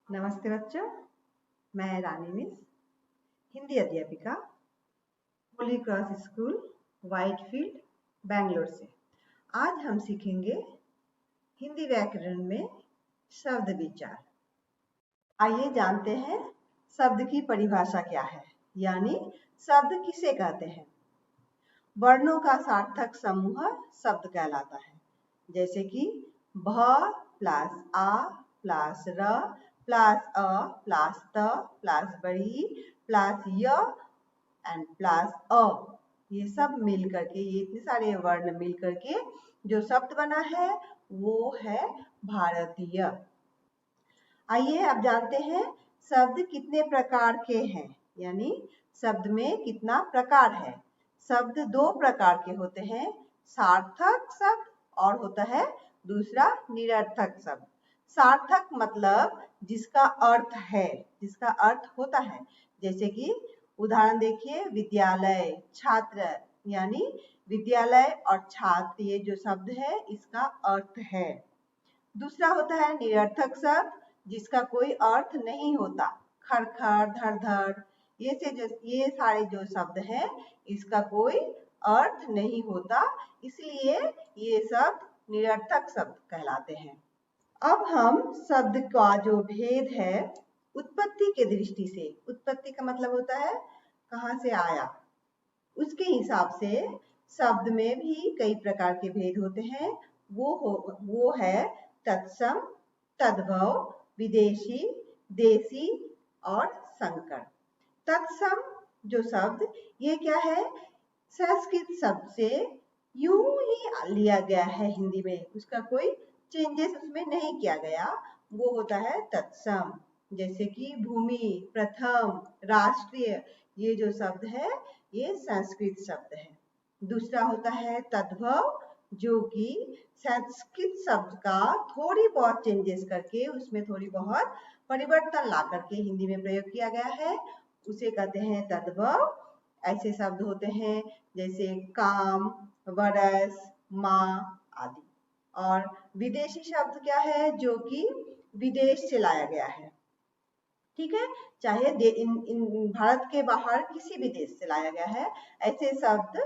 नमस्ते बच्चों, मैं रानी मिस, हिंदी अध्यापिका, Holi cross school, Whitefield, Bangalore से। आज हम सीखेंगे हिंदी व्याकरण में शब्द विचार। आइए जानते हैं शब्द की परिभाषा क्या है, यानी शब्द किसे कहते हैं। वर्णों का सार्थक समूह शब्द कहलाता है, जैसे कि भ प्लस आ प्लस र प्लस अ प्लस त प्लस बड़ी प्लस य एंड प्लस अ। ये सब मिल करके, ये इतने सारे वर्ण मिल करके जो शब्द बना है वो है भारतीय। आइए अब जानते हैं शब्द कितने प्रकार के हैं, यानी शब्द में कितना प्रकार है। शब्द दो प्रकार के होते हैं, सार्थक शब्द और होता है दूसरा निरर्थक शब्द। सार्थक मतलब जिसका अर्थ है, जिसका अर्थ होता है, जैसे कि उदाहरण देखिए, विद्यालय, छात्र, यानी विद्यालय और छात्र ये जो शब्द है इसका अर्थ है। दूसरा होता है निरर्थक शब्द, जिसका कोई अर्थ नहीं होता, खर खर धर धर, ये सारे जो शब्द हैं इसका कोई अर्थ नहीं होता, इसलिए ये शब्द निरर्थक शब्द कहलाते हैं। अब हम शब्द का जो भेद है उत्पत्ति के दृष्टि से, उत्पत्ति का मतलब होता है कहाँ से आया, उसके हिसाब से शब्द में भी कई प्रकार के भेद होते हैं। वो है तत्सम, तद्भव, विदेशी, देसी और संकर। तत्सम जो शब्द, ये क्या है, संस्कृत शब्द से यूं ही लिया गया है हिंदी में, उसका कोई चेंजेस उसमें नहीं किया गया, वो होता है तत्सम। जैसे कि भूमि, प्रथम, राष्ट्रीय, ये जो शब्द है ये संस्कृत शब्द है। दूसरा होता है तद्भव, जो कि संस्कृत शब्द का थोड़ी बहुत चेंजेस करके उसमें थोड़ी बहुत परिवर्तन ला करके हिंदी में प्रयोग किया गया है, उसे कहते हैं तद्भव। ऐसे शब्द होते हैं जैसे काम, वरस, माँ आदि। और विदेशी शब्द क्या है, जो कि विदेश से लाया गया है, ठीक है, चाहे इन भारत के बाहर किसी भी देश से लाया गया है। ऐसे शब्द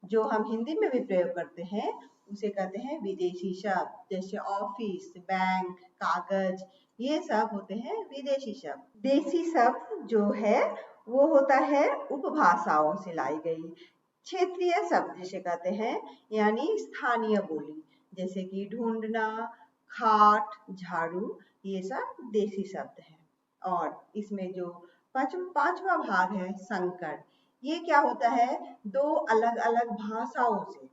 जो हम हिंदी में भी प्रयोग करते हैं उसे कहते हैं विदेशी शब्द, जैसे ऑफिस, बैंक, कागज, ये सब होते हैं विदेशी शब्द। देसी शब्द जो है वो होता है उपभाषाओं से लाई गई क्षेत्रीय शब्द जिसे कहते हैं, यानी स्थानीय बोली, जैसे कि ढूंढना, खाट, झाड़ू, ये सब देसी शब्द हैं। और इसमें जो पांचवा भाग है संकर, ये क्या होता है, दो अलग अलग भाषाओं से,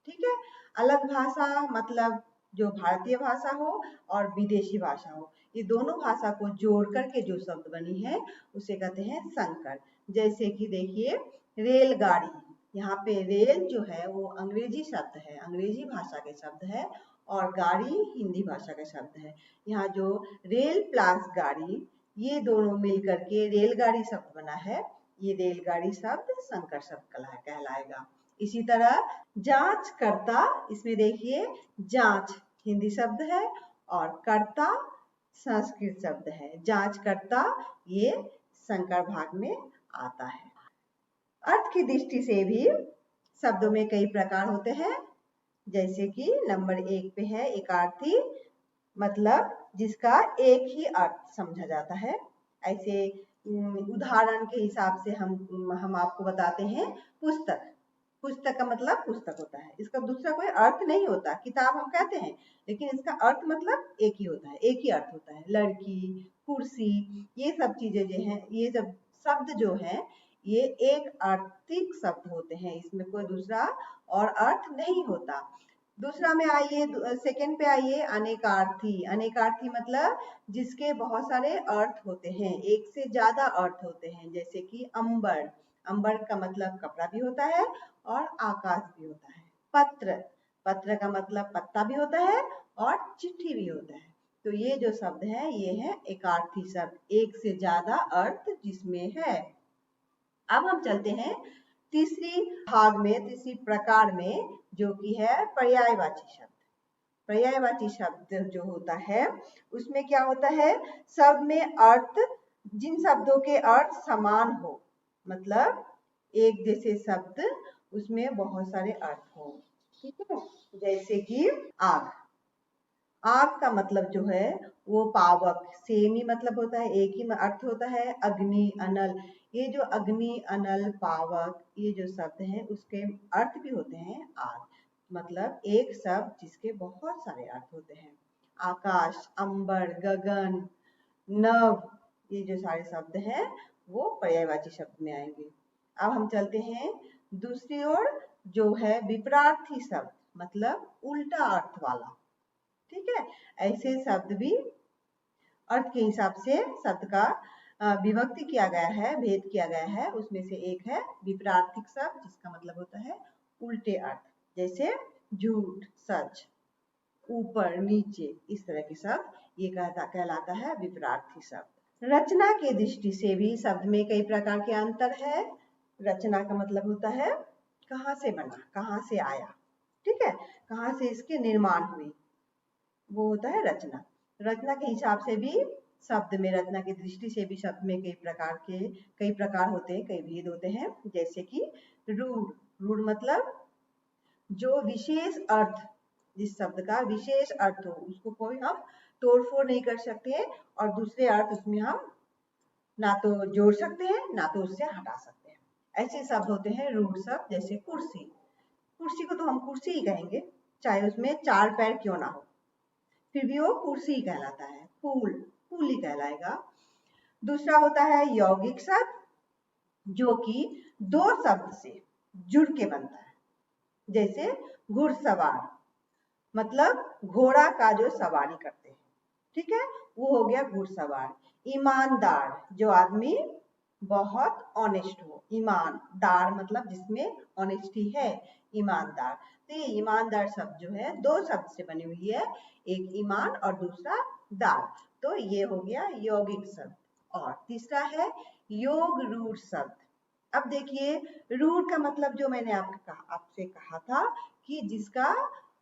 ठीक है, अलग भाषा मतलब जो भारतीय भाषा हो और विदेशी भाषा हो, ये दोनों भाषा को जोड़ करके जो शब्द बनी है उसे कहते हैं संकर। जैसे कि देखिए रेलगाड़ी, यहाँ पे रेल जो है वो अंग्रेजी शब्द है, अंग्रेजी भाषा के शब्द है, और गाड़ी हिंदी भाषा का शब्द है। यहाँ जो रेल प्लस गाड़ी, ये दोनों मिल करके रेलगाड़ी शब्द बना है, ये रेलगाड़ी शब्द संकर शब्द कहलाएगा। इसी तरह जांच करता, इसमें देखिए जांच हिंदी शब्द है और कर्ता संस्कृत शब्द है, जांच करता ये संकर भाग में आता है। अर्थ की दृष्टि से भी शब्दों में कई प्रकार होते हैं, जैसे कि नंबर 1 पे है एकार्थी, मतलब जिसका एक ही अर्थ समझा जाता है। ऐसे उदाहरण के हिसाब से हम आपको बताते हैं, पुस्तक, पुस्तक का मतलब पुस्तक होता है, इसका दूसरा कोई अर्थ नहीं होता, किताब हम कहते हैं लेकिन इसका अर्थ मतलब एक ही होता है, एक ही अर्थ होता है। लड़की, कुर्सी, ये सब चीजें जो हैं, ये सब शब्द जो हैं ये एक अर्थिक शब्द होते हैं, इसमें कोई दूसरा और अर्थ नहीं होता। दूसरा में आइए, सेकंड पे आइए, अनेकार्थी। अनेकार्थी मतलब जिसके बहुत सारे अर्थ होते हैं, एक से ज्यादा अर्थ होते हैं, जैसे कि अंबर, अंबर का मतलब कपड़ा भी होता है और आकाश भी होता है। पत्र, पत्र का मतलब पत्ता भी होता है और चिट्ठी भी होता है। तो ये जो शब्द है ये है एकार्थी शब्द, एक से ज्यादा अर्थ जिसमें है। अब हम चलते हैं तीसरी भाग में, तीसरी प्रकार में, जो कि है पर्यायवाची शब्द। पर्यायवाची शब्द जो होता है उसमें क्या होता है, शब्द में अर्थ, जिन शब्दों के अर्थ समान हो, मतलब एक जैसे शब्द उसमें बहुत सारे अर्थ हो। ठीक है, जैसे कि आग। आग का मतलब जो है वो पावक, सेम ही मतलब होता है, एक ही अर्थ होता है। अग्नि, अनल, ये जो अग्नि, अनल, पावक, ये जो शब्द हैं उसके अर्थ भी होते हैं आग, मतलब एक शब्द जिसके बहुत सारे अर्थ होते हैं। आकाश, अंबर, गगन, नभ, ये जो सारे शब्द हैं वो पर्यायवाची शब्द में आएंगे। अब हम चलते हैं दूसरी ओर, जो है विपरार्थी शब्द, मतलब उल्टा अर्थ वाला। ठीक है, ऐसे शब्द भी अर्थ के हिसाब से शब्द का विभक्ति किया गया है, भेद किया गया है। उसमें से एक है विपरार्थिक शब्द, जिसका मतलब होता है उल्टे अर्थ, जैसे झूठ, सच, ऊपर, नीचे, इस तरह के शब्द ये कहलाता है विपरार्थी शब्द। रचना की दृष्टि से भी शब्द में कई प्रकार के अंतर है। रचना का मतलब होता है कहाँ से बना, कहाँ से आया, ठीक है, कहाँ से इसकी निर्माण हुई, वो होता है रचना। रचना के हिसाब से भी शब्द में, रचना की दृष्टि से भी शब्द में कई प्रकार होते हैं, कई भेद होते हैं। जैसे कि रूढ़। रूढ़ मतलब जो विशेष अर्थ, जिस शब्द का विशेष अर्थ हो उसको कोई हम तोड़फोड़ नहीं कर सकते और दूसरे अर्थ उसमें हम ना तो जोड़ सकते हैं ना तो उससे हटा सकते हैं। ऐसे शब्द होते हैं रूढ़ शब्द। जैसे कुर्सी। कुर्सी को तो हम कुर्सी ही कहेंगे, चाहे उसमें 4 पैर क्यों ना हो, फिर भी वो कुर्सी ही कहलाता है। फूल, फूल ही कहलाएगा। दूसरा होता है यौगिक शब्द, जो कि 2 शब्द से जुड़ के बनता है। जैसे घुड़सवार, मतलब घोड़ा का जो सवारी करते हैं, ठीक है, वो हो गया घुड़सवार। ईमानदार, जो आदमी बहुत ऑनेस्ट हो, ईमानदार मतलब जिसमें ऑनेस्टी है, ईमानदार। तो ये ईमानदार शब्द जो है 2 शब्द से बनी हुई है, एक ईमान और दूसरा दार। तो ये हो गया यौगिक शब्द। और तीसरा है योग रूढ़ शब्द। अब देखिए, रूढ़ का मतलब जो मैंने आपसे कहा था कि जिसका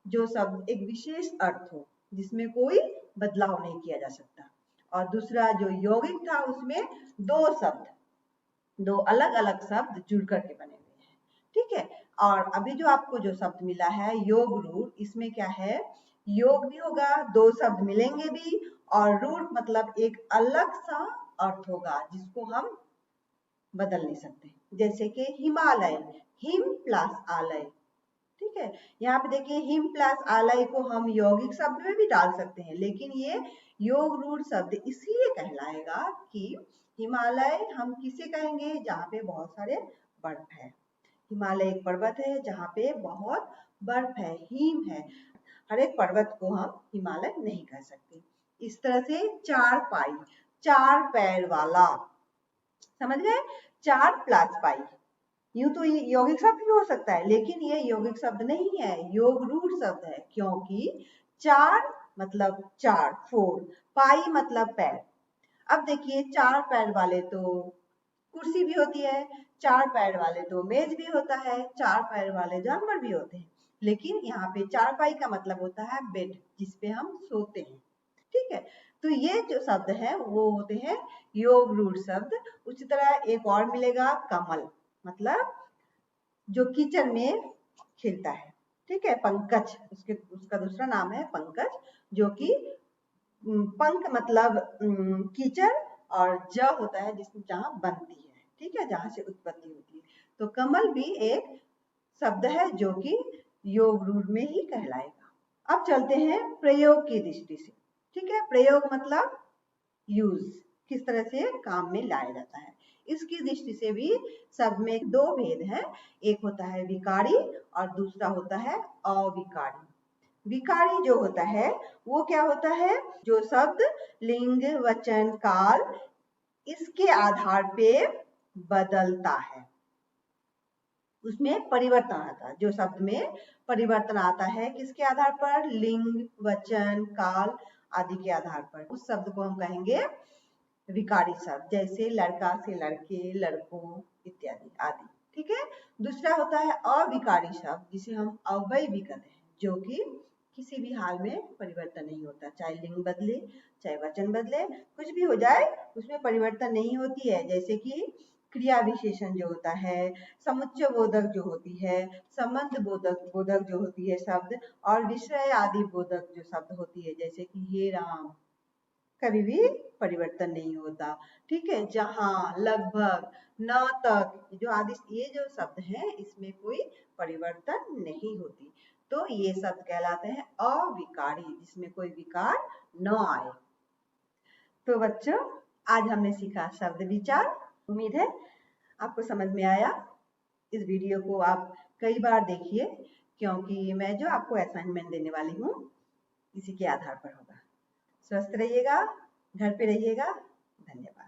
जो शब्द एक विशेष अर्थ हो, जिसमें कोई बदलाव नहीं किया जा सकता। और दूसरा जो यौगिक था उसमें 2 शब्द, 2 अलग अलग शब्द जुड़ करके बने हुए हैं। ठीक है, और अभी जो आपको जो शब्द मिला है योग रूढ़, इसमें क्या है, योग भी होगा, 2 शब्द मिलेंगे भी, और रूढ़ मतलब एक अलग सा अर्थ होगा जिसको हम बदल नहीं सकते। जैसे कि हिमालय, हिम प्लस आलय। ठीक है, यहाँ पे देखिए हिम प्लस आलय को हम यौगिक शब्द में भी डाल सकते हैं, लेकिन ये योग रूढ़ शब्द इसलिए कहलाएगा कि हिमालय हम किसे कहेंगे, जहाँ पे बहुत सारे बर्फ है। हिमालय एक पर्वत है जहाँ पे बहुत बर्फ है, हिम है। हर एक पर्वत को हम हिमालय नहीं कह सकते। इस तरह से 4 पाई, 4 पैर वाला, समझ गए, 4 प्लस पाई। यूं तो ये यौगिक शब्द भी हो सकता है, लेकिन ये यौगिक शब्द नहीं है, योग रूढ़ शब्द है, क्योंकि 4 मतलब 4, 4, पाई मतलब पैर। अब देखिए 4 पैर वाले तो कुर्सी भी होती है, 4 पैर वाले तो मेज भी होता है, 4 पैर वाले जानवर भी होते हैं, लेकिन यहाँ पे 4 पाई का मतलब होता है बेड, जिसपे हम सोते हैं। ठीक है, तो ये जो शब्द है वो होते हैं योग रूढ़ शब्द। उसी तरह एक और मिलेगा कमल, मतलब जो किचन में खिलता है। ठीक है, पंकज, उसका दूसरा नाम है पंकज, जो कि पंख मतलब कीचड़, और ज होता है जिसमें जहाँ बनती है, ठीक है, जहाँ से उत्पत्ति होती है। तो कमल भी एक शब्द है जो कि योग रूढ़ में ही कहलाएगा। अब चलते हैं प्रयोग की दृष्टि से। ठीक है, प्रयोग मतलब यूज, किस तरह से काम में लाया जाता है। इसकी दृष्टि से भी शब्द में 2 भेद हैं, एक होता है विकारी और दूसरा होता है अविकारी। विकारी जो होता है वो क्या होता है, जो शब्द लिंग, वचन, काल इसके आधार पे बदलता है, उसमें परिवर्तन आता है। जो शब्द में परिवर्तन आता है किसके आधार पर, लिंग, वचन, काल आदि के आधार पर, उस शब्द को हम कहेंगे विकारी शब्द। जैसे लड़का से लड़के, लड़कों इत्यादि आदि। ठीक है, दूसरा होता है अविकारी शब्द, जिसे हम अव्यय भी कहते हैं, जो कि किसी भी हाल में परिवर्तन नहीं होता, चाहे लिंग बदले, चाहे वचन बदले, कुछ भी हो जाए उसमें परिवर्तन नहीं होती है। जैसे कि क्रिया विशेषण जो होता है, समुच्चय बोधक जो होती है, संबंध बोधक बोधक जो होती है शब्द, और विषय आदि बोधक जो शब्द होती है, जैसे कि हे राम, कभी भी परिवर्तन नहीं होता। ठीक है, जहां, लगभग, न तक, जो आदि, ये जो शब्द हैं इसमें कोई परिवर्तन नहीं होती, तो ये शब्द कहलाते हैं अविकारी, जिसमें कोई विकार न आए। तो बच्चों, आज हमने सीखा शब्द विचार। उम्मीद है आपको समझ में आया। इस वीडियो को आप कई बार देखिए, क्योंकि मैं जो आपको असाइनमेंट देने वाली हूँ इसी के आधार पर होगा। स्वस्थ रहिएगा, घर पे रहिएगा। धन्यवाद।